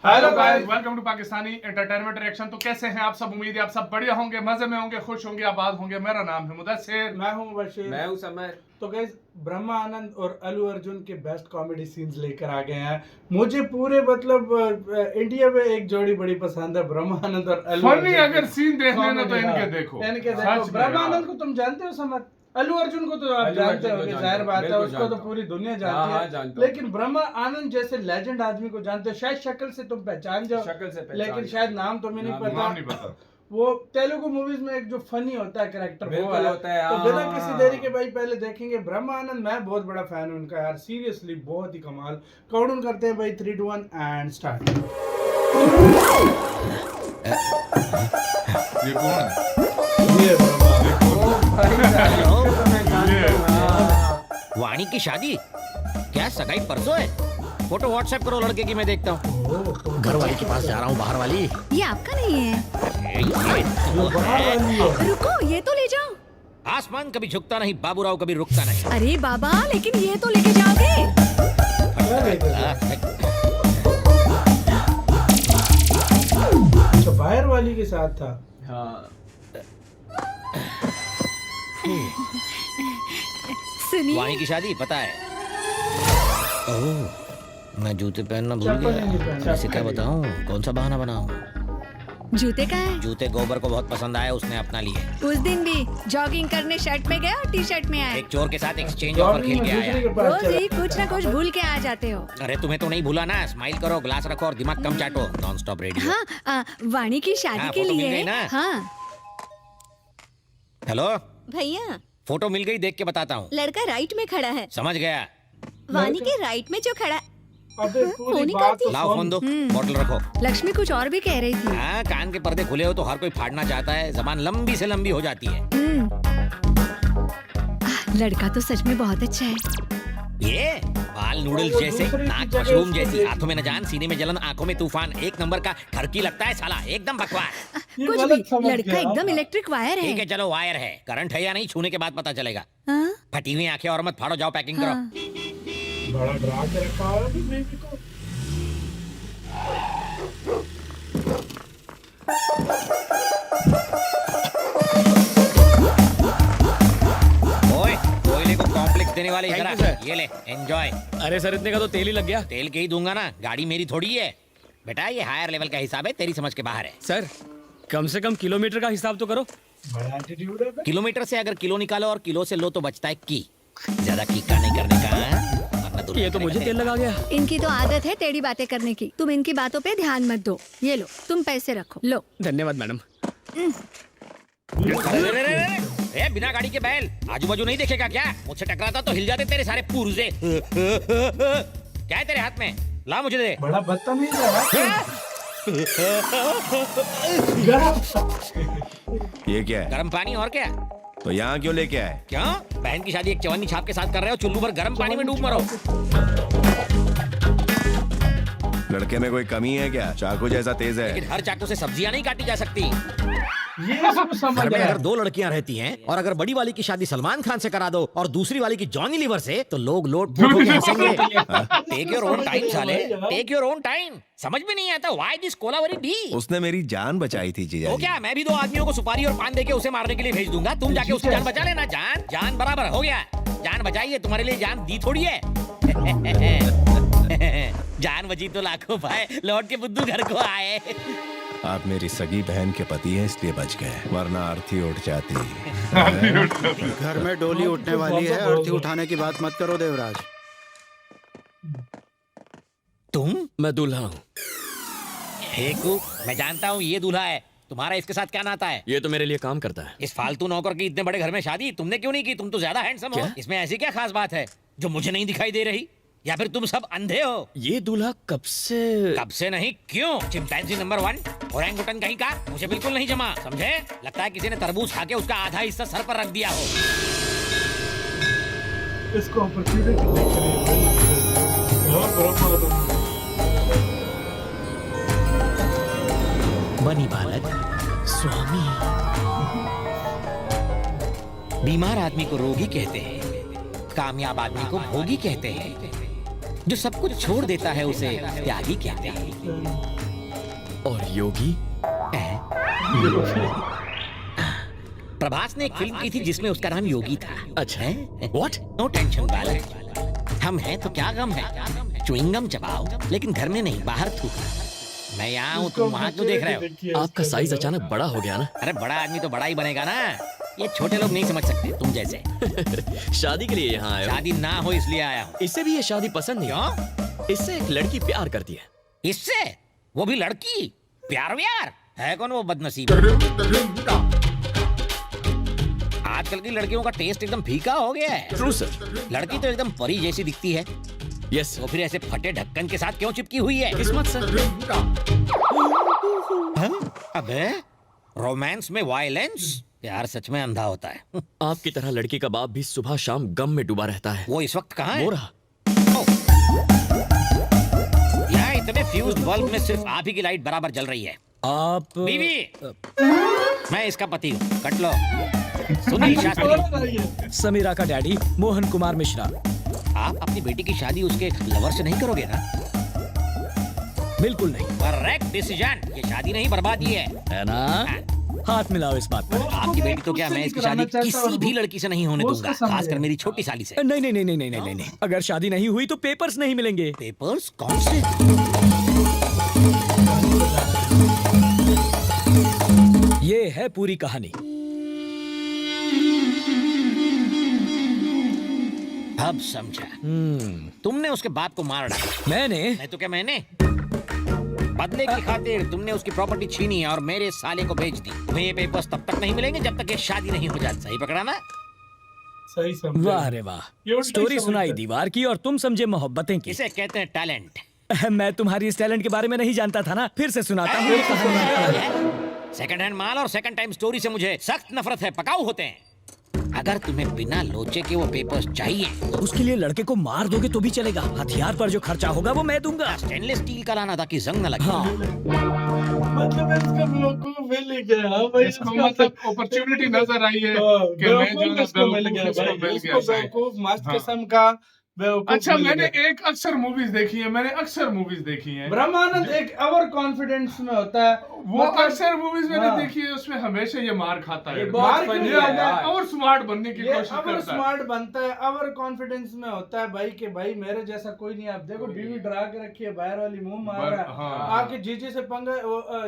Hello guys, welcome to Pakistani entertainment reaction. तो कैसे हैं आप सब? उम्मीद है आप सब बढ़िया होंगे, मजे में होंगे, खुश होंगे, आबाद होंगे। मेरा नाम है मुदस्सिर। मैं हूं बशीर। मैं हूं समर। तो गाइस, ब्रह्मा आनंद और अल्लू अर्जुन के बेस्ट कॉमेडी सीन्स लेकर आ गए हैं। मुझे पूरे इंडिया में एक जोड़ी बड़ी पसंद है, ब्रह्मा आनंद और अल्लू फनी अर्जुन अगर की सीन देखने ना तो comedy, इनके हाँ। देखो। इनके सच देखो। में ब्रह्मा यार। आनंद को तुम जानते हो समर? अल्लू अर्जुन को तो आप अल्लू जानते अर्जुन को हो, जानता जाहिर हूं, बात है, बिल्कुल उसको तो जानता पूरी दुनिया हाँ, जानती है। जानता हूं। लेकिन ब्रह्मा आनंद जैसे लेजेंड आदमी को जानते हो, शायद शक्ल से तुम पहचान जाओ, शक्ल से पहचान लेकिन जाओ। शायद नाम तुम्हें नहीं नाम नहीं पता। पता। वो तेलुगु मूवीज में एक जो फनी होता है कैरेक्टर, वो बिल्कुल है। होता है, तो बिना हाँ। किसी देरी के भाई पहले देखेंगे ब्रह्मा आनंद। मैं बहुत बड़ा फैन हूं उनका यार, सीरियसली बहुत ही कमाल। काउंट करते हैं भाई, 3 2 1 एंड स्टार्ट। ये कौन है? ये ब्रह्मा वाणी की शादी क्या सगाई परसों है? फोटो व्हाट्सएप करो लड़के की, मैं देखता हूँ। घर वाली के पास जा रहा हूँ, बाहर वाली। ये आपका नहीं है। ये तो है। रुको, ये तो ले जाओ। आसमान कभी झुकता नहीं, बाबूराव कभी रुकता नहीं। अरे बाबा, लेकिन ये तो लेके जाओगे। अच्छा, बाहर वाली के साथ था। हाँ। सुनिए, वाणी की शादी पता है? ओह, मैं जूते पहनना भूल चप्पल नहीं गया। पहना। ऐसे क्या बताऊँ, कौन सा बहाना बनाऊँ? जूते का है। जूते गोबर को बहुत पसंद आए, उसने अपना लिए। उस दिन भी जॉगिंग करने शर्ट में गया और टी शर्ट में आए। एक चोर के साथ एक्सचेंज ऑफर खेल के दूसरे आया। के पास रोज चला। ही कुछ ना कुछ भूल के आ जाते हो। अरे तुम्हें तो नहीं भूला ना। स्माइल करो, ग्लास रखो और दिमाग कम चाटो। Non stop radio. हाँ, वाणी की शादी हाँ, के फोटो मिल लिए। गई ना? हाँ हेलो, भैया, फोटो मिल गई, देख के बताता हूँ। लड़का राइट में खड़ा है। समझ गया। वानी के राइट में जो खड़ा। अबे पूरी फोन ही बात काट तो लाओ फोन दो, हम्म। बॉटल रखो। लक्ष्मी कुछ और भी कह रही थी। हाँ, कान के पर्दे खुले हो तो हर कोई फाड़ना चाहता है, जबान लंबी से लंबी हो जाती है। लड़का तो सच में बहुत अच्छा है। ये बाल नूडल्स वो जैसे, दूसरी नाक जगह मशरूम उसको जैसी, देख- हाथों में न जान, सीने में जलन, आंखों में तूफान, एक नंबर का ठरकी लगता है साला, एकदम बकवास। ये कुछ गलत भी, समझ लड़का गया। एकदम इलेक्ट्रिक वायर ठीक है है। चलो, वायर है, करंट है या नहीं छूने के बाद पता चलेगा। हाँ? फटी हुई आंखें और मत फाड़ो, जाओ पैकिंग करो। हाँ। बड़ा डरा के रखा है अभी बेबी को। ओए, कोयले को कॉम्प्लेक्स देने वाले इधर आ। Thank you, sir. ये ले, एंजॉय। अरे सर, इतने का तो तेल ही लग गया। तेल के ही दूंगा ना, गाड़ी मेरी थोड़ी है बेटा। ये हायर लेवल का हिसाब है, तेरी समझ के बाहर है। सर, कम से कम किलोमीटर का हिसाब तो करो। बड़ा एटीट्यूड है बे। किलोमीटर से अगर किलो निकालो और किलो से लो तो बचता है की। ज्यादा की का नहीं करने का, हाँ? वरना दुर्घटना ये तो मुझे तेल लगा गया। इनकी तो आदत है टेढ़ी बातें करने की। तुम इनकी बातों पे ध्यान मत दो। ये लो, तुम पैसे रखो। लो। धन्यवाद मैडम। ए, बिना गाड़ी के बैल आजू बाजू नहीं देखेगा क्या? मुझसे टकराता तो हिल जाते तेरे सारे पुर्जे। क्या है तेरे हाथ में? ला मुझे दे। बड़ा बदतमीज है। ये क्या है? गर्म पानी और क्या? तो यहाँ क्यों लेके आए? क्यों? बहन की शादी एक चवन्नी छाप के साथ कर रहे हो, चुल्लू भर गर्म पानी में डूब मरो। लड़के में कोई कमी है क्या? चाकू जैसा तेज है। लेकिन हर चाकू से सब्जियां नहीं काटी जा सकती। ये सब समझ घर में गया। अगर 2 लड़कियां रहती हैं और अगर बड़ी वाली की शादी सलमान खान से करा दो और दूसरी वाली की जॉनी लीवर से, तो लोग लोट पोट होके हंसेंगे। टेक योर ओन टाइम साले, टेक योर ओन टाइम। समझ में नहीं आता व्हाई दिस कोलावेरी डी। उसने मेरी जान बचाई थी जीजा तो जी। क्या मैं भी 2 आदमियों को सुपारी और पान देके उसे मारने के लिए भेज दूंगा? तुम जाके उसकी जान बचा लेना। जान जान बराबर हो गया। जान बचाइए, तुम्हारे लिए जान दी थोड़ी है। जान बची तो लाखों पाए, लौट के बुद्धू घर को आए। आप मेरी सगी बहन के पति हैं इसलिए बच गए, वरना अर्थी उठ जाती। घर में डोली उठने वाली है, अर्थी उठाने की बात मत करो देवराज। तुम? मैं दूल्हा हूँ। हेकू, मैं जानता हूँ ये दूल्हा है। तुम्हारा इसके साथ क्या नाता है? ये तो मेरे लिए काम करता है। इस फालतू नौकर की इतने बड़े घर में शादी तुमने क्यों नहीं की? तुम तो ज्यादा हैंडसम हो। क्या? इसमें ऐसी क्या खास बात है जो मुझे नहीं दिखाई दे रही? या फिर तुम सब अंधे हो? ये दूल्हा कब से? कब से नहीं, क्यों? चिंपैंजी नंबर 1 ओरंगुटन कहीं का मुझे बिल्कुल नहीं जमा, समझे? लगता है किसी ने तरबूज खा के उसका आधा हिस्सा सर पर रख दिया हो। इसको अपॉर्चुनिटी बनी बालक स्वामी। बीमार आदमी को रोगी कहते हैं, कामयाब आदमी को भोगी कहते हैं। जो सब कुछ छोड़ देता है उसे त्यागी कहते हैं। और योगी? प्रभास ने एक फिल्म की थी जिसमें उसका नाम योगी था। अच्छा। What? नो टेंशन बालक, हम हैं तो क्या गम है, च्युइंगम चबाओ लेकिन घर में नहीं बाहर थूको। मैं यहाँ हूँ, तुम वहाँ क्यों देख रहे हो? आपका साइज अचानक बड़ा हो गया ना। अरे बड़ा आदमी तो बड़ा ही बनेगा ना, ये छोटे लोग नहीं समझ सकते तुम जैसे। शादी के लिए यहाँ आए हो? शादी ना हो इसलिए आया हूँ। इससे भी ये शादी पसंद नहीं। क्यों? इससे एक लड़की प्यार करती है। इससे? वो भी लड़की? प्यार व्यार है कौन वो बदनसीब? आजकल की लड़कियों का टेस्ट एकदम फीका हो गया है। True sir. लड़की तो एकदम परी जैसी दिखती है, यस। तो फिर ऐसे फटे ढक्कन के साथ क्यों चिपकी हुई है? किस्मत सर। अबे रोमांस में वायलेंस? प्यार सच में अंधा होता है। आपकी तरह लड़की का बाप भी सुबह शाम गम में डूबा रहता है। वो इस वक्त कहाँ है? वो रहा। यहाँ इतने फ्यूज्ड बल्ब में सिर्फ आप ही की लाइट बराबर जल रही है। आप बीवी, मैं इसका पति हूँ, कट लो। सुनील शास्त्री। समीरा का डैडी मोहन कुमार मिश्रा। आप अपनी बेटी की शादी उसके लवर से नहीं करोगे ना? बिल्कुल नहीं। Correct decision. ये शादी नहीं बर्बादी है ना? हाथ मिलाओ इस बात पर। आपकी बेटी तो क्या, मैं इसकी शादी किसी भी लड़की से नहीं होने दूंगा, खासकर मेरी छोटी साली से। नहीं नहीं नहीं नहीं नहीं नहीं नहीं। अगर शादी नहीं हुई तो पेपर्स नहीं मिलेंगे। पेपर्स कौन से? ये है पूरी कहानी। अब समझा। तुमने उसके बाप को मार डाला। मैंने? नहीं तो क्या मैंने? बदले की खातिर तुमने उसकी प्रॉपर्टी छीनी और मेरे साले को बेच दी। तुम्हें ये पेपर्स तब तक नहीं मिलेंगे जब तक ये शादी नहीं हो जाती। सही पकड़ा ना? सही समझा। वाह रे वाह। स्टोरी सुनाई दीवार की और तुम समझे मोहब्बतें की। इसे कहते हैं टैलेंट। मैं तुम्हारी इस टैलेंट के बारे में नहीं जानता था ना, फिर से सुनाता हूँ कहानी। सेकंड हैंड माल और सेकंड टाइम स्टोरी से मुझे सख्त नफरत है, पकाऊ होते हैं। अगर तुम्हें बिना लोचे के वो पेपर्स चाहिए, उसके लिए लड़के को मार दोगे तो भी चलेगा। हथियार पर जो खर्चा होगा वो मैं दूंगा। स्टेनलेस स्टील का लाना ताकि जंग न लगे। हाँ। मतलब इसका बेवकूफ मिल ही गया। हाँ भाई, इसको मतलब अपॉर्चुनिटी नजर आई है कि मैं जो है इसको मिल गया इसको भाई, मिल इसको गया। बेवकूफ मस्त हाँ। किस्म का बेवकूफ अच्छा, मिल मैंने गया। एक अक्सर मूवीज देखी है, मैंने अक्सर मूवीज देखी है। ब्रह्मानंद एक ओवर कॉन्फिडेंस में होता है। वो अक्सर मूवीज मैंने हाँ। देखी है, उसमें हमेशा ये मार खाता है। ये बहुत मार funny क्यों है खाता है? यार। और स्मार्ट बनने की ये कोशिश ओवर करता है। स्मार्ट बनता है, ओवर कॉन्फिडेंस में होता है भाई कि भाई मेरे जैसा कोई नहीं। आप देखो बीवी डरा के रखी है, बाहर वाली मुंह मार रहा है। हाँ। आके जीजे से पंगा,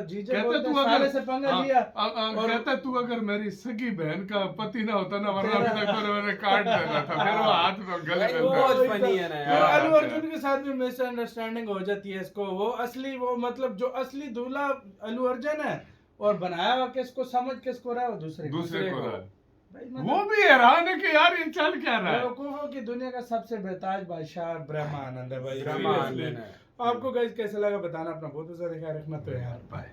जीजे कहते बोलते तू हैं, अगर साले से पंगा लिया। और कहता तू अगर मेरी सगी बहन का पति ना होता ना, वरना अभी तक तो मैंने काट देना था। फिर वो हाथ में गले में बहुत funny है ना यार। फिर अल्लू अर्जुन के साथ भी मिसअंडरस्टैंडिंग हो जाती है इसको। वो असली, वो मतलब जो असली दूल्हा अल्लू अर्जुन है और बनाया हुआ किसको समझ किसको रहा है, वो दूसरे दूसरे को रहा है। भाई वो मतलब भी हैरान है कि यार ये चल क्या रहा है। बेवकूफों की दुनिया का सबसे बेताज बादशाह ब्रह्मानंद है भाई। ब्रह्मानंद है। आपको गाइस कैसा लगा बताना, अपना बहुत सा ख्याल रखना। तो यार बाय।